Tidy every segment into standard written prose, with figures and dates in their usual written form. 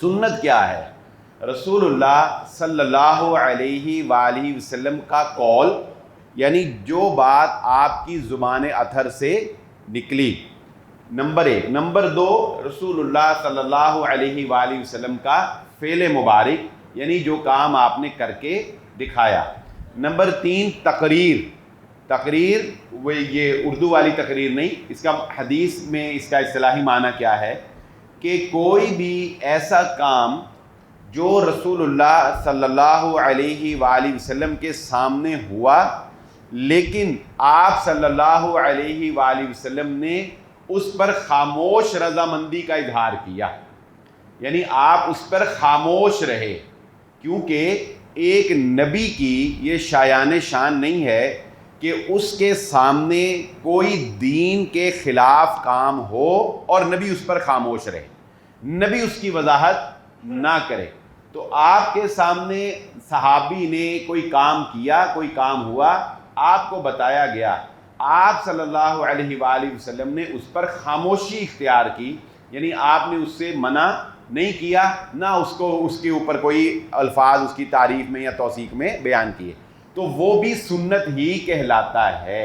سنت کیا ہے؟ رسول اللہ صلی اللہ علیہ وآلہ وسلم کا قول، یعنی جو بات آپ کی زبان اطہر سے نکلی، نمبر ایک۔ نمبر دو، رسول اللہ صلی اللہ علیہ وآلہ وسلم کا فعل مبارک، یعنی جو کام آپ نے کر کے دکھایا۔ نمبر تین، تقریر وہ یہ اردو والی تقریر نہیں، اس کا حدیث میں اس کا اصطلاحی معنی کیا ہے کہ کوئی بھی ایسا کام جو رسول اللہ صلی اللہ علیہ وآلہ وسلم کے سامنے ہوا لیکن آپ صلی اللہ علیہ وآلہ وسلم نے اس پر خاموش رضامندی کا اظہار کیا، یعنی آپ اس پر خاموش رہے، کیونکہ ایک نبی کی یہ شایان شان نہیں ہے کہ اس کے سامنے کوئی دین کے خلاف کام ہو اور نبی اس پر خاموش رہے، نبی اس کی وضاحت نہ کرے۔ تو آپ کے سامنے صحابی نے کوئی کام کیا، کوئی کام ہوا، آپ کو بتایا گیا، آپ صلی اللہ علیہ وآلہ وسلم نے اس پر خاموشی اختیار کی، یعنی آپ نے اس سے منع نہیں کیا، نہ اس کے اوپر کوئی الفاظ اس کی تعریف میں یا توثیق میں بیان کیے، تو وہ بھی سنت ہی کہلاتا ہے۔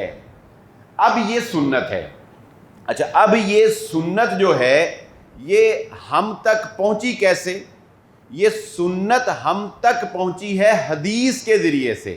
اب یہ سنت ہے۔ اچھا، اب یہ سنت جو ہے یہ ہم تک پہنچی کیسے؟ یہ سنت ہم تک پہنچی ہے حدیث کے ذریعے سے۔